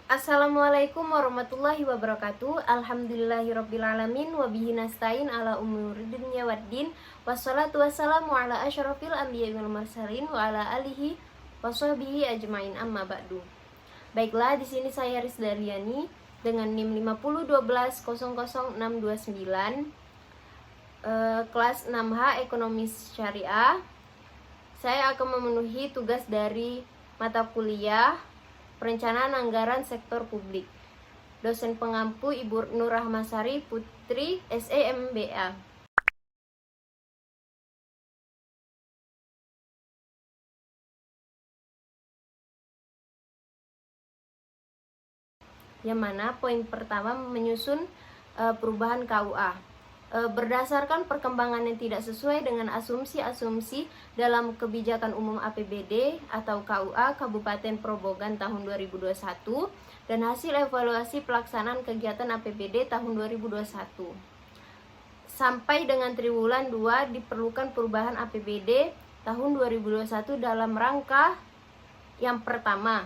Assalamualaikum warahmatullahi wabarakatuh. Alhamdulillahirrabbilalamin. Wabihi nasta'in ala umuri dunya waddin. Wassalatu wassalamu ala asyrafil anbiya wal mursalin wa ala alihi washabihi ajmain, amma ba'du. Baiklah, di sini saya Rizdaryani dengan NIM 50211000629, kelas 6H Ekonomi Syariah. Saya akan memenuhi tugas dari mata kuliah Perencanaan Anggaran Sektor Publik. Dosen pengampu Ibu Nur Rahmasari Putri, SEMBA. Yang mana poin pertama menyusun perubahan KUA. Berdasarkan perkembangan yang tidak sesuai dengan asumsi-asumsi dalam kebijakan umum APBD atau KUA Kabupaten Probogan tahun 2021 dan hasil evaluasi pelaksanaan kegiatan APBD tahun 2021. Sampai dengan triwulan 2 diperlukan perubahan APBD tahun 2021 dalam rangka yang pertama,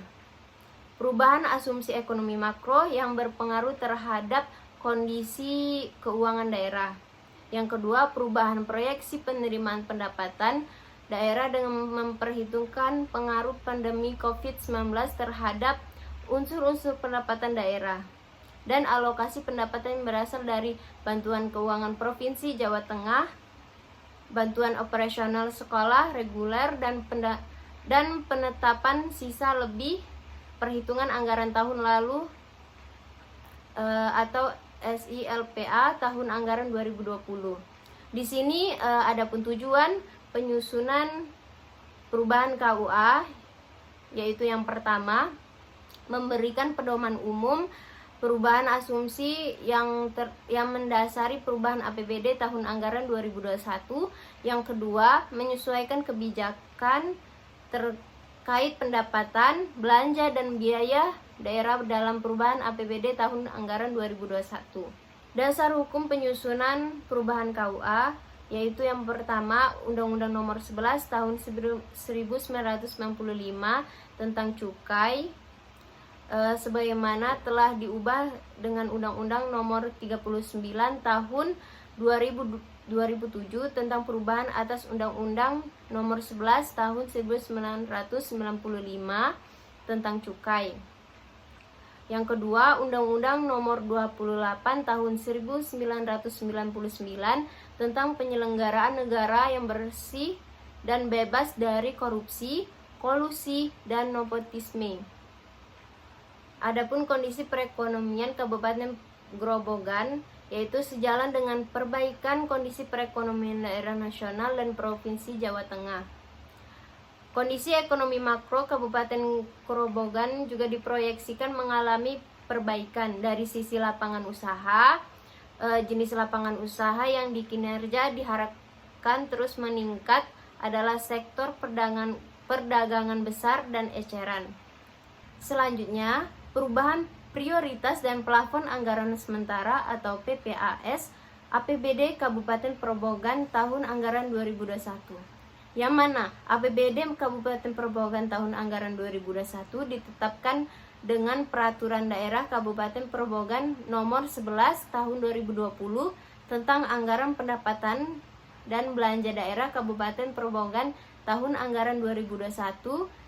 perubahan asumsi ekonomi makro yang berpengaruh terhadap kondisi keuangan daerah. Yang kedua, perubahan proyeksi penerimaan pendapatan daerah dengan memperhitungkan pengaruh pandemi COVID-19 terhadap unsur-unsur pendapatan daerah. Dan alokasi pendapatan yang berasal dari bantuan keuangan Provinsi Jawa Tengah, bantuan operasional sekolah reguler, dan penetapan sisa lebih perhitungan anggaran tahun lalu atau SILPA tahun anggaran 2020. Di sini adapun tujuan penyusunan perubahan KUA, yaitu yang pertama, memberikan pedoman umum perubahan asumsi yang mendasari perubahan APBD tahun anggaran 2021. Yang kedua, menyesuaikan kebijakan terkait pendapatan, belanja, dan biaya daerah dalam perubahan APBD tahun anggaran 2021. Dasar hukum penyusunan perubahan KUA, yaitu yang pertama Undang-Undang Nomor 11 Tahun 1995 tentang cukai, sebagaimana telah diubah dengan Undang-Undang Nomor 39 Tahun 2007 tentang perubahan atas Undang-Undang Nomor 11 Tahun 1995 tentang cukai. Yang kedua, Undang-Undang Nomor 28 Tahun 1999 tentang penyelenggaraan negara yang bersih dan bebas dari korupsi, kolusi, dan nepotisme. Adapun kondisi perekonomian Kabupaten Grobogan, yaitu sejalan dengan perbaikan kondisi perekonomian daerah nasional dan Provinsi Jawa Tengah. Kondisi ekonomi makro Kabupaten Grobogan juga diproyeksikan mengalami perbaikan dari sisi lapangan usaha. Jenis lapangan usaha yang dikinerja diharapkan terus meningkat adalah sektor perdagangan besar dan eceran. Selanjutnya, perubahan prioritas dan plafon anggaran sementara atau PPAS APBD Kabupaten Probogan tahun anggaran 2021. Yang mana APBD Kabupaten Probogan tahun anggaran 2021 ditetapkan dengan Peraturan Daerah Kabupaten Probogan Nomor 11 Tahun 2020 tentang Anggaran Pendapatan dan Belanja Daerah Kabupaten Probogan tahun anggaran 2021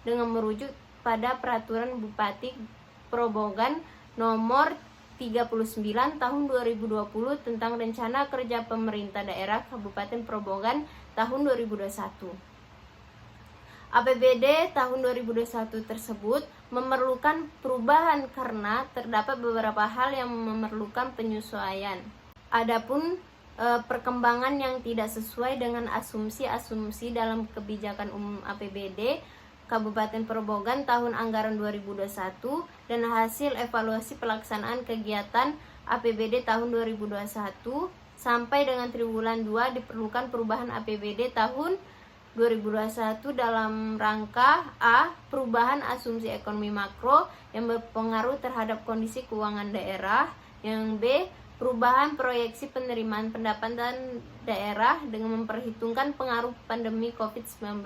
dengan merujuk pada Peraturan Bupati Probogan Nomor 39 Tahun 2020 tentang Rencana Kerja Pemerintah Daerah Kabupaten Probogan tahun 2021. APBD tahun 2021 tersebut memerlukan perubahan karena terdapat beberapa hal yang memerlukan penyesuaian. Adapun perkembangan yang tidak sesuai dengan asumsi-asumsi dalam kebijakan umum APBD Kabupaten Probogan tahun anggaran 2021 dan hasil evaluasi pelaksanaan kegiatan APBD tahun 2021 sampai dengan triwulan 2 diperlukan perubahan APBD tahun 2021 dalam rangka A. Perubahan asumsi ekonomi makro yang berpengaruh terhadap kondisi keuangan daerah. Yang B. Perubahan proyeksi penerimaan pendapatan daerah dengan memperhitungkan pengaruh pandemi COVID-19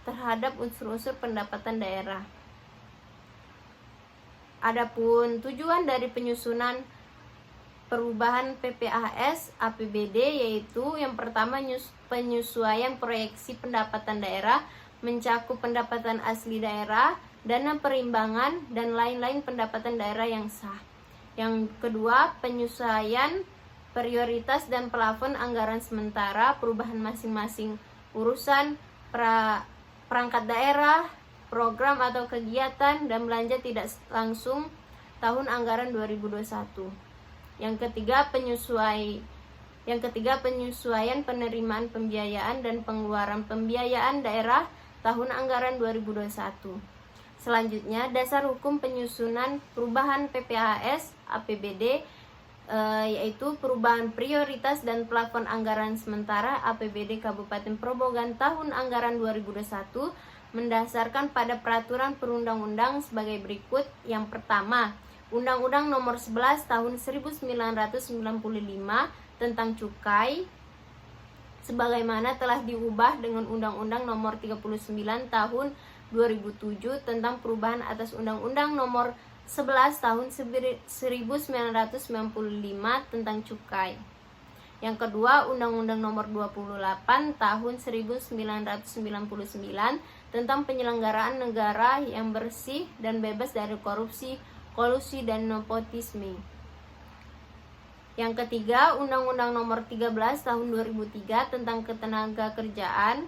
terhadap unsur-unsur pendapatan daerah. Adapun tujuan dari penyusunan perubahan PPAS APBD yaitu yang pertama penyesuaian proyeksi pendapatan daerah mencakup pendapatan asli daerah, dana perimbangan, dan lain-lain pendapatan daerah yang sah. Yang kedua, penyesuaian prioritas dan plafon anggaran sementara perubahan masing-masing urusan perangkat daerah, program atau kegiatan, dan belanja tidak langsung tahun anggaran 2021. Yang ketiga, penyesuaian penerimaan pembiayaan dan pengeluaran pembiayaan daerah tahun anggaran 2021. Selanjutnya, dasar hukum penyusunan perubahan PPAS APBD yaitu perubahan prioritas dan plafon anggaran sementara APBD Kabupaten Probogan tahun anggaran 2021 mendasarkan pada peraturan perundang-undang sebagai berikut. Yang pertama, Undang-Undang Nomor 11 Tahun 1995 tentang Cukai sebagaimana telah diubah dengan Undang-Undang Nomor 39 Tahun 2007 tentang perubahan atas Undang-Undang Nomor 11 Tahun 1995 tentang Cukai. Yang kedua, Undang-Undang Nomor 28 Tahun 1999 tentang penyelenggaraan negara yang bersih dan bebas dari korupsi, kolusi, dan nepotisme. Yang ketiga, Undang-Undang Nomor 13 Tahun 2003 tentang Ketenagakerjaan.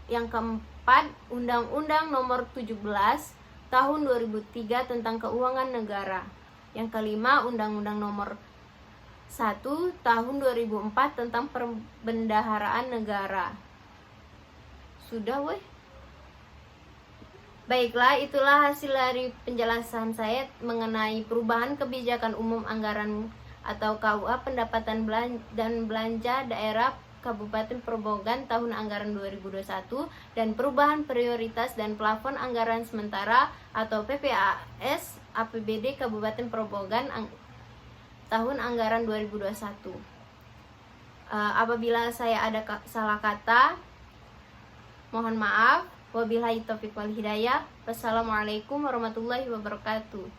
Yang keempat, Undang-Undang Nomor 17 Tahun 2003 tentang Keuangan Negara. Yang kelima, Undang-Undang Nomor 1 Tahun 2004 tentang Perbendaharaan Negara. Sudah weh. Baiklah, itulah hasil dari penjelasan saya mengenai perubahan kebijakan umum anggaran atau KUA pendapatan dan belanja daerah Kabupaten Probogan tahun anggaran 2021 dan perubahan prioritas dan plafon anggaran sementara atau PPAS APBD Kabupaten Probogan tahun anggaran 2021. Apabila saya ada salah kata, mohon maaf. Wabillahi taufiq wal hidayah. Wassalamualaikum warahmatullahi wabarakatuh.